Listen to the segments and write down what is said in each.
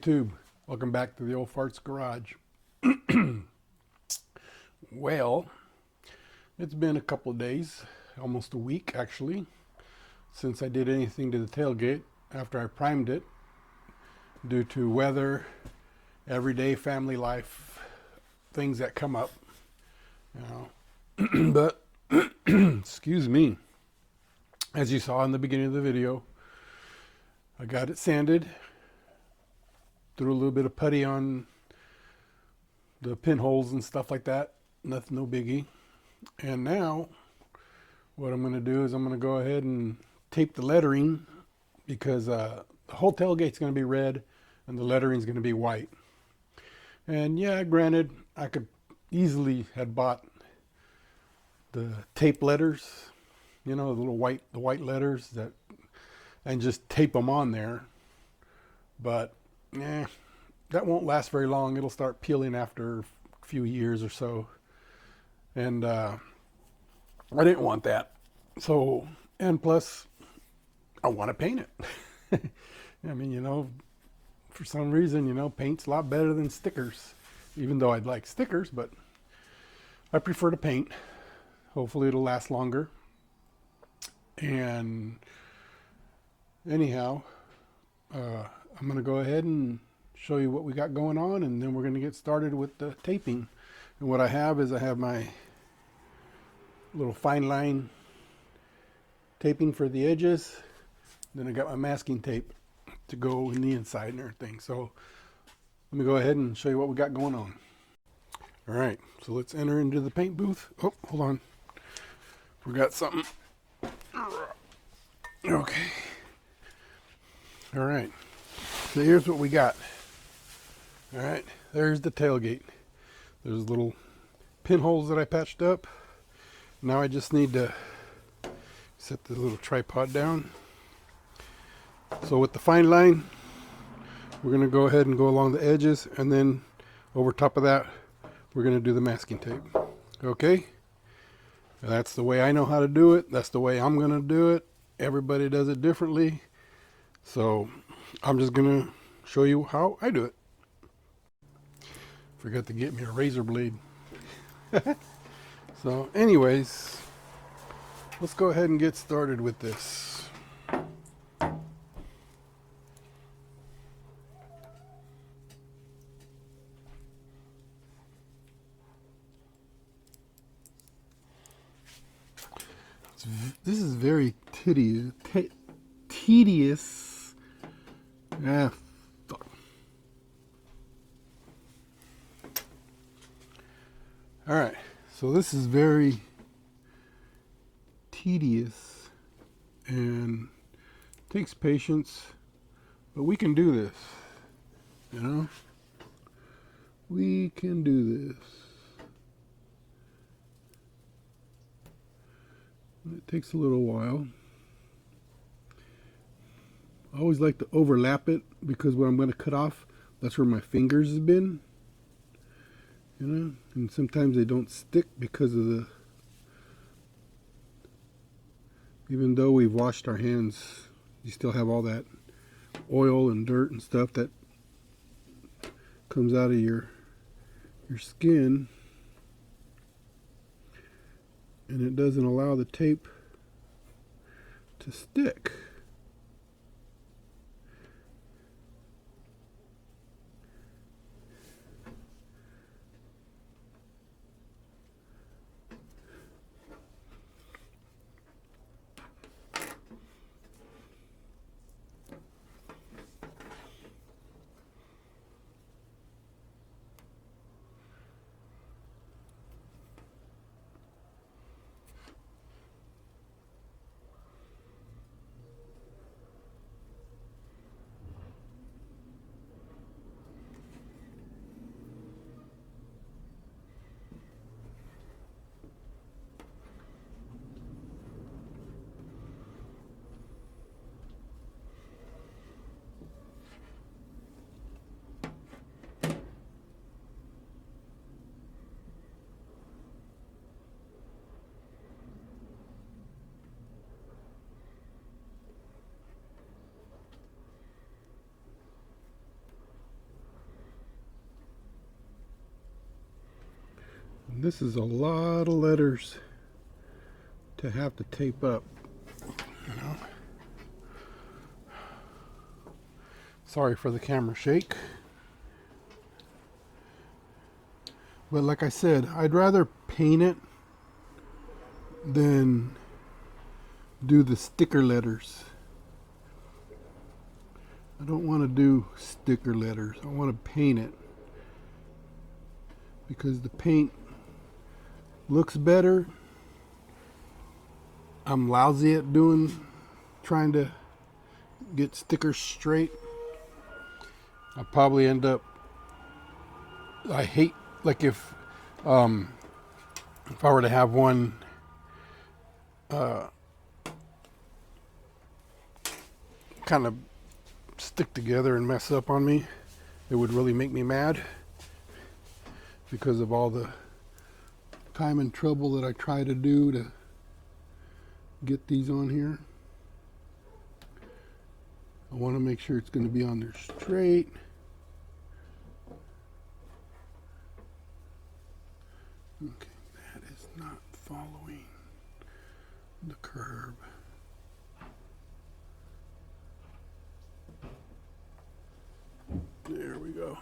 YouTube? Welcome back to the Old Farts Garage. Well, it's been a couple of days, almost a week actually, since I did anything to the tailgate after I primed it due to weather, everyday family life, things that come up, but excuse me, as you saw in the beginning of the video, I got it sanded, threw a little bit of putty on the pinholes and stuff like that. Nothing, no biggie. And now what I'm going to do is I'm going to go ahead and tape the lettering, because the whole tailgate's going to be red and the lettering is going to be white. And yeah, granted, I could easily have bought the tape letters, you know, the white letters that, and just tape them on there. But that won't last very long. It'll start peeling after a few years or so. And I didn't want that. So, and plus, I want to paint it. I mean, you know, for some reason, you know, paint's a lot better than stickers. Even though I'd like stickers, but I prefer to paint. Hopefully it'll last longer. And anyhow, I'm going to go ahead and show you what we got going on, and then we're going to get started with the taping. And what I have is I have my little fine line taping for the edges. Then I got my masking tape to go in the inside and everything. So let me go ahead and show you what we got going on. All right, so let's enter into the paint booth. Oh, hold on. Forgot something. Okay. All right. So here's what we got. All right, there's the tailgate. There's little pinholes that I patched up. Now I just need to set the little tripod down. So with the fine line, we're going to go ahead and go along the edges, and then over top of that, we're going to do the masking tape. Okay? That's the way I know how to do it. That's the way I'm going to do it. Everybody does it differently. So I'm just going to show you how I do it. Forgot to get me a razor blade. So anyways, let's go ahead and get started with this. This is very tedious. Fuck. All right, so this is very tedious and takes patience, but we can do this, you know? We can do this. It takes a little while. I always like to overlap it, because what I'm going to cut off, that's where my fingers have been. You know, and sometimes they don't stick because of the, even though we've washed our hands, you still have all that oil and dirt and stuff that comes out of your skin, and it doesn't allow the tape to stick. This is a lot of letters to have to tape up, you know. Sorry for the camera shake. But like I said, I'd rather paint it than do the sticker letters. I don't want to do sticker letters. I want to paint it because the paint looks better. I'm lousy at trying to get stickers straight. I'll probably end up, I hate, like if I were to have one kind of stick together and mess up on me, it would really make me mad because of all the time and trouble that I try to do to get these on here. I want to make sure it's going to be on there straight. Okay, that is not following the curve. There we go.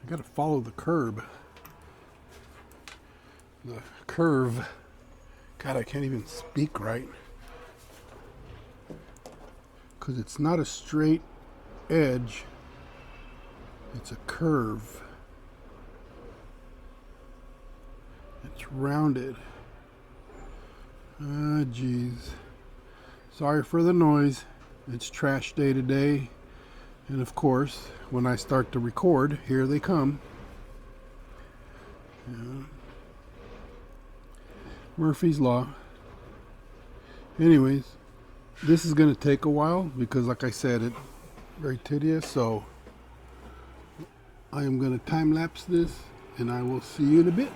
I got to follow the curb. The curve. God, I can't even speak right. Because it's not a straight edge. It's a curve. It's rounded. Ah, geez. Sorry for the noise. It's trash day today. And of course, when I start to record, here they come. Yeah. Murphy's Law. Anyways, this is going to take a while because, like I said, it's very tedious. So I am going to time lapse this and I will see you in a bit.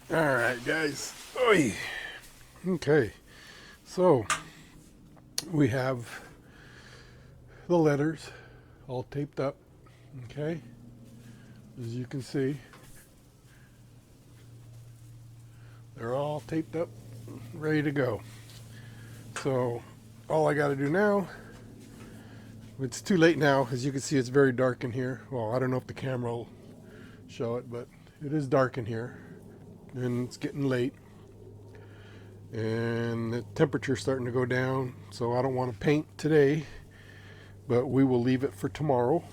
Alright guys, Oy. Okay, so we have the letters all taped up, okay, as you can see, they're all taped up, ready to go. So all I got to do now, it's too late now, as you can see it's very dark in here. Well, I don't know if the camera will show it, but it is dark in here. And it's getting late and the temperature's starting to go down, so I don't want to paint today, but we will leave it for tomorrow.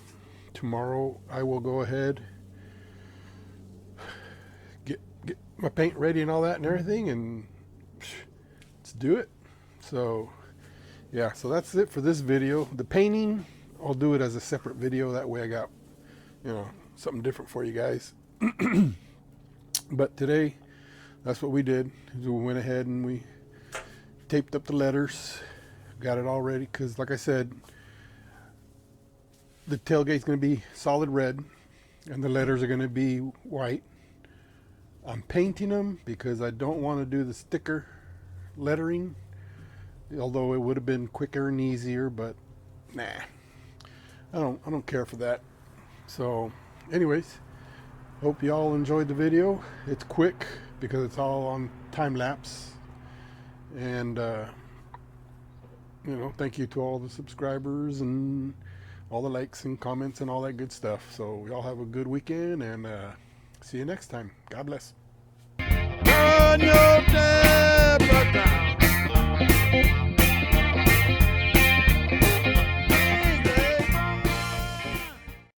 Tomorrow I will go ahead, get my paint ready and all that and everything, and let's do it. So yeah, so that's it for this video. The painting, I'll do it as a separate video, that way I got, you know, something different for you guys. But today, that's what we did. We went ahead and we taped up the letters, got it all ready, because like I said, the tailgate's going to be solid red and the letters are going to be white. I'm painting them because I don't want to do the sticker lettering, although it would have been quicker and easier, but nah, I don't care for that. So anyways, hope y'all enjoyed the video. It's quick because it's all on time lapse, and thank you to all the subscribers and all the likes and comments and all that good stuff. So y'all have a good weekend, and see you next time. God bless. Run your town.